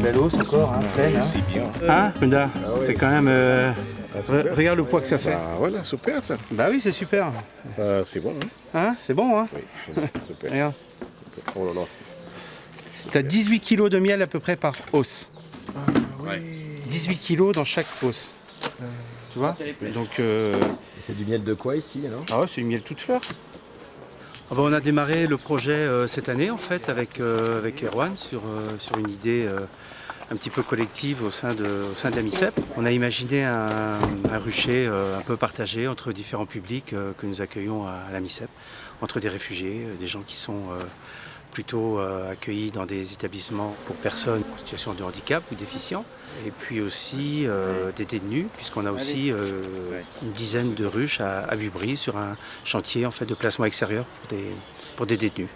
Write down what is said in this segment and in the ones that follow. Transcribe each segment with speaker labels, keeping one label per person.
Speaker 1: belle hausse encore, hein, pleine.
Speaker 2: C'est bien.
Speaker 1: Hein, Munda,
Speaker 2: Ah ouais.
Speaker 1: c'est quand même...
Speaker 2: super.
Speaker 1: Regarde le poids que ça fait.
Speaker 2: Bah voilà, super ça.
Speaker 1: Bah oui, c'est super.
Speaker 2: C'est bon, hein.
Speaker 1: Hein, c'est bon, hein.
Speaker 2: Oui, super.
Speaker 1: Regarde.
Speaker 2: Oh là là.
Speaker 1: T'as 18 kilos de miel à peu près par hausse.
Speaker 2: Ouais.
Speaker 1: 18 kilos dans chaque hausse. Tu vois. Donc,
Speaker 3: C'est du miel de quoi ici alors?
Speaker 1: ah ouais, c'est une miel toute fleur. Ah bah, on a démarré le projet cette année en fait avec Erwan sur une idée un petit peu collective au sein de la MICEP. On a imaginé un rucher un peu partagé entre différents publics que nous accueillons à la MICEP, entre des réfugiés, des gens qui sont plutôt accueillis dans des établissements pour personnes en situation de handicap ou déficients, et puis aussi des détenus, puisqu'on a aussi une dizaine de ruches à Bubry sur un chantier en fait, de placement extérieur pour des détenus.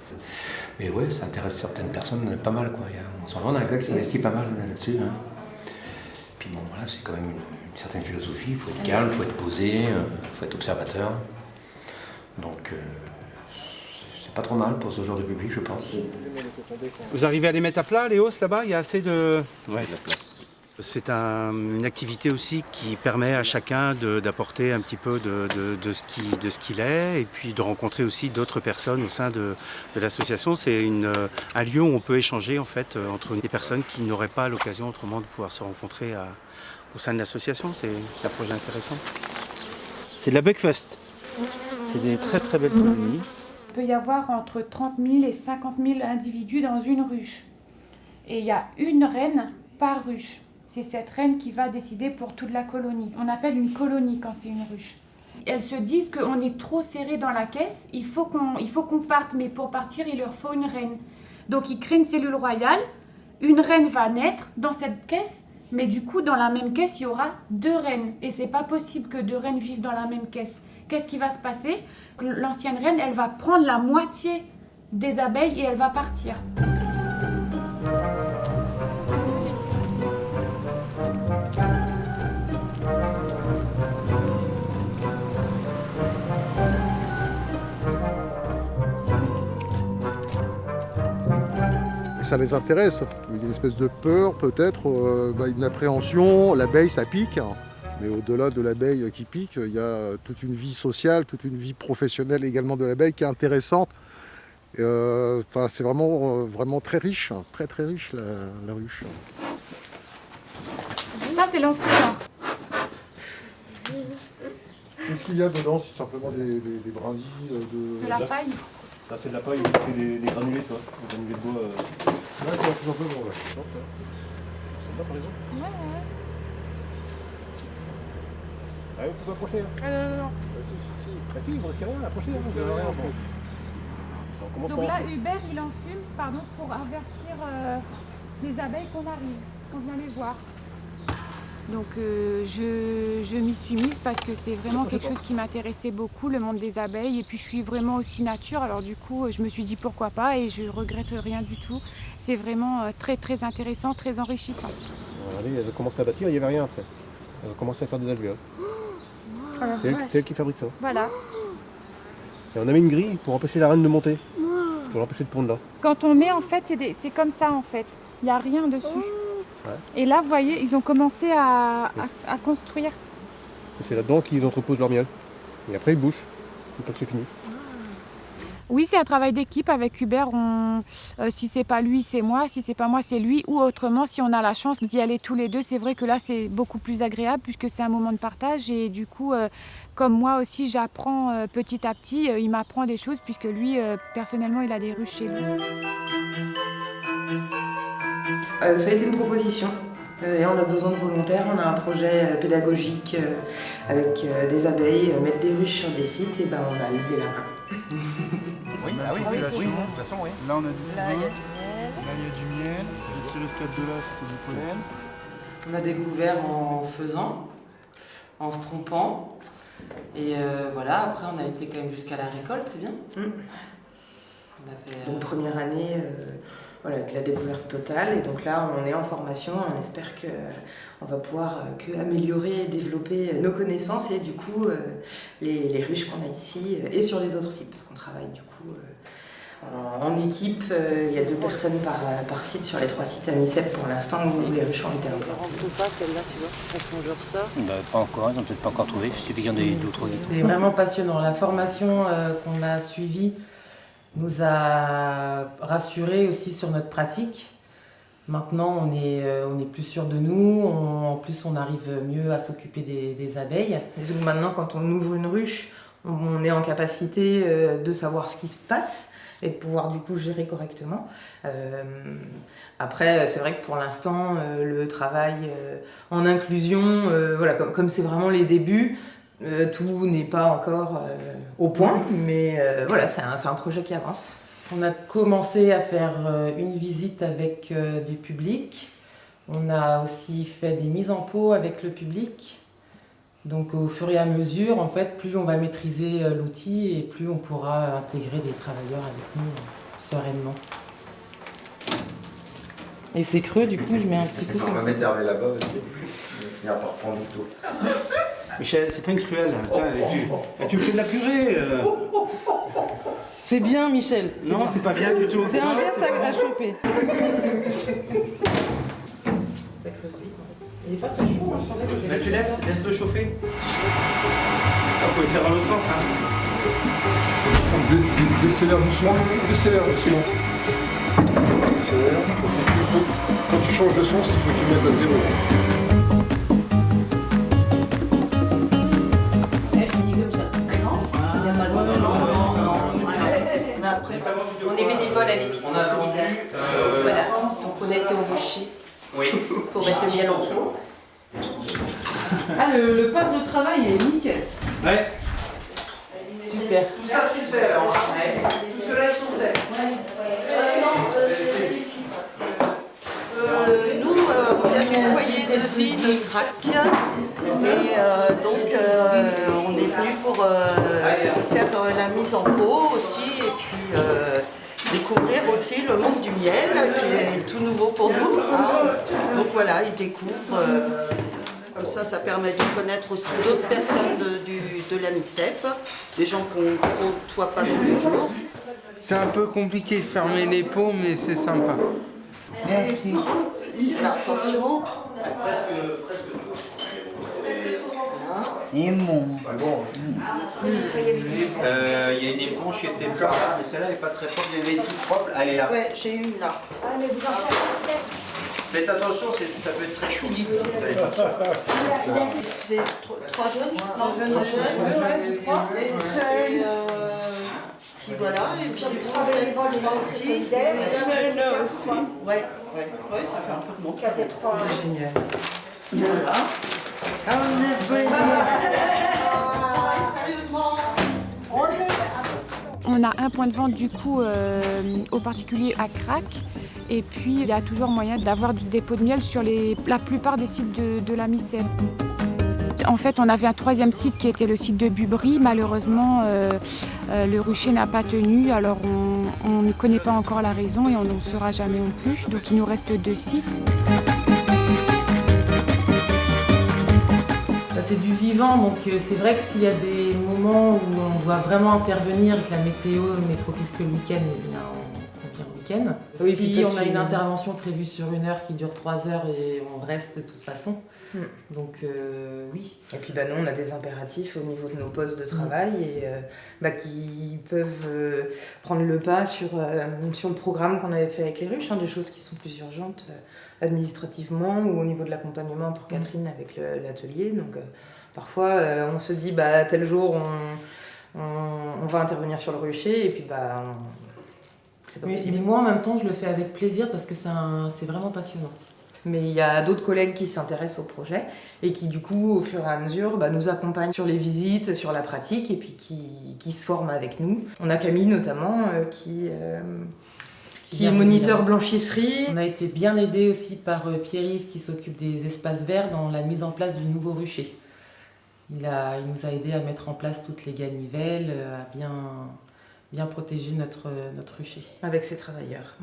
Speaker 1: Mais ouais, ça intéresse certaines personnes pas mal, quoi. On sent vraiment un gars qui s'investit pas mal là-dessus. Hein. Puis bon, voilà, c'est quand même une certaine philosophie, il faut être calme, il faut être posé, il faut être observateur. Donc c'est pas trop mal pour ce genre de public, je pense. Vous arrivez à les mettre à plat, les hausses là-bas? Il y a assez de... Ouais, de la place. C'est une activité aussi qui permet à chacun d'apporter un petit peu de ce qu'il est et puis de rencontrer aussi d'autres personnes au sein de l'association. C'est un lieu où on peut échanger en fait entre des personnes qui n'auraient pas l'occasion autrement de pouvoir se rencontrer au sein de l'association. C'est un projet intéressant. C'est de la breakfast. C'est des très très belles colonies.
Speaker 4: Il peut y avoir entre 30 000 et 50 000 individus dans une ruche. Et il y a une reine par ruche. C'est cette reine qui va décider pour toute la colonie. On appelle une colonie quand c'est une ruche. Elles se disent qu'on est trop serré dans la caisse, il faut qu'on parte, mais pour partir, il leur faut une reine. Donc ils créent une cellule royale, une reine va naître dans cette caisse, mais du coup, dans la même caisse, il y aura 2 reines. Et c'est pas possible que 2 reines vivent dans la même caisse. Qu'est-ce qui va se passer? L'ancienne reine, elle va prendre la moitié des abeilles et elle va partir.
Speaker 5: Ça les intéresse. Il y a une espèce de peur, peut-être, une appréhension. L'abeille, ça pique. Mais au-delà de l'abeille qui pique, il y a toute une vie sociale, toute une vie professionnelle également de l'abeille qui est intéressante. C'est vraiment très riche, très très riche la ruche.
Speaker 4: Ça, c'est l'enfant.
Speaker 5: Qu'est-ce qu'il y a dedans? C'est simplement des brindilles
Speaker 4: De la paille.
Speaker 6: Là, c'est de la paille, c'est des granulés, tu vois, des granulés de bois.
Speaker 5: D'accord, tout simplement, ouais.
Speaker 6: C'est ça, par exemple?
Speaker 4: Ouais.
Speaker 6: Ah oui, faut pas approcher. Hein.
Speaker 4: Ah non.
Speaker 6: Si. Ah si, vous risquez rien, approchez, hein, vous avez rien. Bon. On commence
Speaker 4: Donc
Speaker 6: par...
Speaker 4: là, Hubert, il en fume, pour avertir les abeilles qu'on arrive, qu'on vient les voir. Donc je m'y suis mise parce que c'est vraiment quelque chose qui m'intéressait beaucoup, le monde des abeilles. Et puis je suis vraiment aussi nature, alors du coup je me suis dit pourquoi pas et je regrette rien du tout. C'est vraiment très très intéressant, très enrichissant.
Speaker 6: Regardez, elles ont commencé à bâtir, il n'y avait rien après. Elles ont commencé à faire des alvéoles. C'est elle qui fabrique ça.
Speaker 4: Voilà.
Speaker 6: Et on a mis une grille pour empêcher la reine de monter, pour l'empêcher de pondre là.
Speaker 4: Quand on met en fait, c'est comme ça en fait, il n'y a rien dessus. Ouais. Et là vous voyez, ils ont commencé à construire.
Speaker 6: Et c'est là-dedans qu'ils entreposent leur miel. Et après ils bouchent, une fois que c'est fini.
Speaker 4: Oui, c'est un travail d'équipe avec Hubert. Si c'est pas lui, c'est moi. Si c'est pas moi, c'est lui. Ou autrement, si on a la chance d'y aller tous les deux, c'est vrai que là, c'est beaucoup plus agréable puisque c'est un moment de partage. Et du coup, comme moi aussi, j'apprends petit à petit. Il m'apprend des choses puisque lui, personnellement, il a des ruches chez lui.
Speaker 7: Ça a été une proposition. Et on a besoin de volontaires, on a un projet pédagogique avec des abeilles, mettre des ruches sur des sites, et on a levé la main.
Speaker 8: Oui, de toute façon, oui. Là, on a du
Speaker 7: Là, il y a du miel.
Speaker 8: Là, il y a du miel. J'ai tiré ce qu'il y a de là, c'était du pollen.
Speaker 7: On a découvert en faisant, en se trompant. Et voilà, après, on a été quand même jusqu'à la récolte, c'est bien. On a fait une première année avec la découverte totale. Et donc là, on est en formation. On espère qu'on va pouvoir améliorer et développer nos connaissances et du coup, les ruches qu'on a ici et sur les autres sites, parce qu'on travaille du coup En équipe, il y a 2 personnes par site sur les 3 sites à MICEP pour l'instant où les ruches ont été implantées.
Speaker 9: On ne peut pas celle-là, tu vois, elles font genre ça.
Speaker 10: Pas encore, ils n'ont peut-être pas encore trouvé, il suffit qu'il y en ait 2 ou 3.
Speaker 7: C'est vraiment passionnant. La formation qu'on a suivie nous a rassurés aussi sur notre pratique. Maintenant, on est plus sûr de nous, en plus on arrive mieux à s'occuper des abeilles. Donc maintenant, quand on ouvre une ruche, on est en capacité de savoir ce qui se passe et de pouvoir du coup gérer correctement. Après, c'est vrai que pour l'instant, le travail en inclusion, voilà, comme c'est vraiment les débuts, tout n'est pas encore au point, mais voilà, c'est un projet qui avance. On a commencé à faire une visite avec du public. On a aussi fait des mises en pot avec le public. Donc au fur et à mesure, en fait, plus on va maîtriser l'outil et plus on pourra intégrer des travailleurs avec nous sereinement. Et c'est creux, du coup, je mets un petit coup
Speaker 3: On
Speaker 7: comme
Speaker 3: va
Speaker 7: ça.
Speaker 3: mettre Hervé là-bas aussi. Il va finir par prendre le tout.
Speaker 1: Michel, c'est pas une cruelle. Tu me fais de la purée.
Speaker 7: C'est bien, Michel.
Speaker 1: Non, c'est pas bien du tout.
Speaker 7: C'est un geste à choper. Il n'est pas très chaud, je savais que
Speaker 1: Là, tu laisse-le chauffer. On peut le faire dans l'autre sens. Hein.
Speaker 5: Décélère doucement. Décélère. Quand tu changes de sens, il faut que tu mettes à 0.
Speaker 11: On est bénévole à l'épicerie solidaire. Voilà, donc on a été au rucher pour mettre le miel en pot.
Speaker 7: Ah, le poste de travail est nickel.
Speaker 1: Ouais.
Speaker 7: Super.
Speaker 10: Tout ça, c'est fait. Tout cela, ils sont faits.
Speaker 12: Nous, on vient du foyer de vie de Crac et donc on est venu pour faire la mise en pot aussi et puis découvrir aussi le monde du miel qui est tout nouveau pour nous. Hein. Donc voilà, ils découvrent. Comme ça permet de connaître aussi d'autres personnes de la MICEP, des gens qu'on ne côtoie pas tous les jours.
Speaker 13: C'est un peu compliqué de fermer les pots, mais c'est sympa.
Speaker 12: Là, attention.
Speaker 10: Et bon. Il y a une éponge qui était par là, mais celle-là n'est pas très propre. Il y avait une toute propre. Elle est là.
Speaker 12: Ouais, j'ai une là.
Speaker 10: Faites attention, ça peut être très chaud.
Speaker 12: C'est 3 jeunes, je crois. 3 jeunes. Et puis voilà, et puis vous êtes 3 aussi. Ouais, ça fait un peu de monde.
Speaker 7: C'est génial.
Speaker 12: Voilà.
Speaker 4: On a un point de vente du coup au particulier à Crac. Et puis il y a toujours moyen d'avoir du dépôt de miel sur la plupart des sites de la MICEP. En fait, on avait un 3e site qui était le site de Bubry. Malheureusement, le rucher n'a pas tenu. Alors on ne connaît pas encore la raison et on n'en saura jamais non plus. Donc il nous reste 2 sites.
Speaker 7: C'est du vivant, donc c'est vrai que s'il y a des moments où on doit vraiment intervenir et que la météo n'est propice que le week-end, eh bien on vient le week-end.
Speaker 14: Oui,
Speaker 7: si on a une intervention prévue sur 1 heure qui dure 3 heures et on reste de toute façon. Donc oui.
Speaker 14: Et puis nous on a des impératifs au niveau de nos postes de travail et qui peuvent prendre le pas sur le programme qu'on avait fait avec les ruches, des choses qui sont plus urgentes administrativement ou au niveau de l'accompagnement pour Catherine avec l'atelier. Donc parfois on se dit tel jour on va intervenir sur le rucher et puis c'est pas possible.
Speaker 7: Mais moi en même temps je le fais avec plaisir parce que c'est vraiment passionnant.
Speaker 14: Mais il y a d'autres collègues qui s'intéressent au projet et qui du coup au fur et à mesure nous accompagnent sur les visites, sur la pratique et puis qui se forment avec nous. On a Camille notamment qui est moniteur blanchisserie.
Speaker 7: On a été bien aidés aussi par Pierre-Yves qui s'occupe des espaces verts dans la mise en place du nouveau rucher. Il nous a aidés à mettre en place toutes les ganivelles, à bien protéger notre rucher.
Speaker 14: Avec ses travailleurs.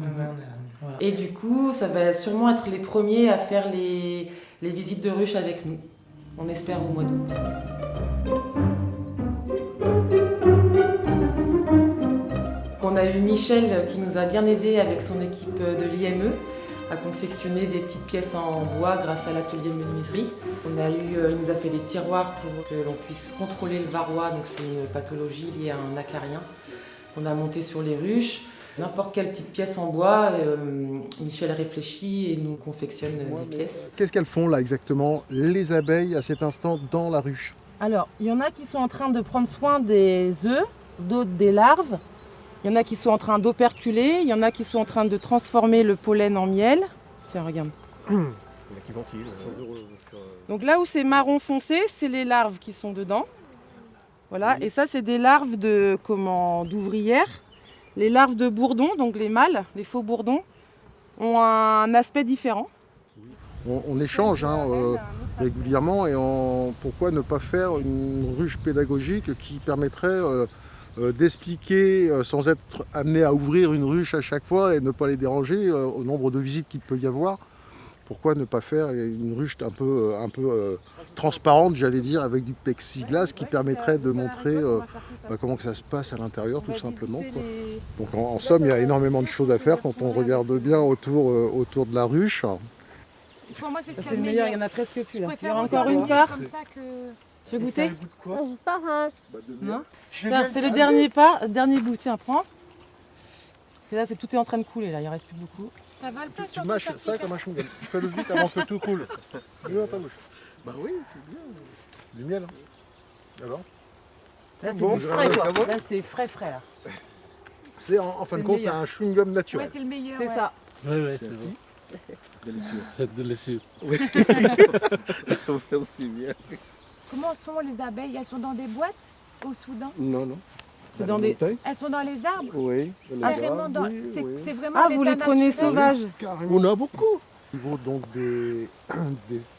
Speaker 7: Voilà. Et du coup, ça va sûrement être les premiers à faire les visites de ruche avec nous. On espère au mois d'août. On on a eu Michel qui nous a bien aidé avec son équipe de l'IME à confectionner des petites pièces en bois grâce à l'atelier de menuiserie. Il nous a fait des tiroirs pour que l'on puisse contrôler le varroa, donc c'est une pathologie liée à un acarien qu'on a monté sur les ruches. N'importe quelle petite pièce en bois, Michel réfléchit et nous confectionne des pièces.
Speaker 5: Qu'est-ce qu'elles font là exactement, les abeilles à cet instant dans la ruche?
Speaker 15: Alors, il y en a qui sont en train de prendre soin des œufs, d'autres des larves. Il y en a qui sont en train d'operculer, il y en a qui sont en train de transformer le pollen en miel. Tiens, regarde. Donc là où c'est marron foncé, c'est les larves qui sont dedans. Voilà, et ça c'est des larves d'ouvrières. Les larves de bourdons, donc les mâles, les faux bourdons, ont un aspect différent.
Speaker 5: On échange régulièrement et pourquoi ne pas faire une ruche pédagogique qui permettrait d'expliquer sans être amené à ouvrir une ruche à chaque fois et ne pas les déranger au nombre de visites qu'il peut y avoir. Pourquoi ne pas faire une ruche un peu transparente, j'allais dire, avec du plexiglas qui permettrait de montrer comment que ça se passe à l'intérieur, tout simplement, quoi. Donc en somme, il y a énormément de choses à faire quand on regarde bien autour de la ruche.
Speaker 4: Pour moi, c'est
Speaker 15: le meilleur, il y en a presque plus là. Il y aura encore une part. Tu veux goûter?
Speaker 11: Juste pas, hein.
Speaker 15: Non. C'est le dernier bout, tiens, prends. Et là, tout est en train de couler, là, il ne reste plus beaucoup.
Speaker 5: Tu mâches ça comme un chewing-gum. Fais-le vite avant que tout coule. Mets-le dans ta bouche. Bah oui, c'est bien. Du miel. Alors?
Speaker 15: Là, c'est du frais, quoi. Là, c'est frais, là.
Speaker 5: C'est en fin de compte, c'est un chewing-gum naturel.
Speaker 4: Ouais, c'est le meilleur.
Speaker 15: C'est ça.
Speaker 8: Oui, c'est bon.
Speaker 5: Délicieux.
Speaker 8: C'est délicieux.
Speaker 5: Oui. Merci bien.
Speaker 4: Comment sont les abeilles? Elles sont dans des boîtes au Soudan?
Speaker 5: Non.
Speaker 15: C'est dans des...
Speaker 4: Elles sont dans les arbres?
Speaker 5: Oui.
Speaker 4: C'est vraiment
Speaker 15: vous les prenez sauvages?
Speaker 5: On a beaucoup. Au niveau donc des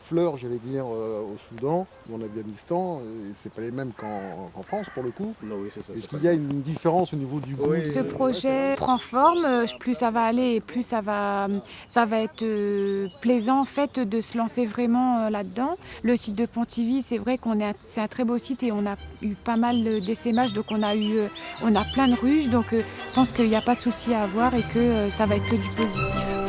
Speaker 5: fleurs, j'allais dire, au Soudan ou en Afghanistan, c'est pas les mêmes qu'en France pour le coup.
Speaker 2: Non, oui, c'est ça.
Speaker 5: Est-ce qu'il y a une différence au niveau du goût?
Speaker 4: Ce projet prend forme, plus ça va aller et plus ça va être plaisant en fait de se lancer vraiment là-dedans. Le site de Pontivy, c'est vrai c'est un très beau site et on a eu pas mal d'essaimages, donc on a plein de ruches, donc je pense qu'il n'y a pas de souci à avoir et que ça va être que du positif.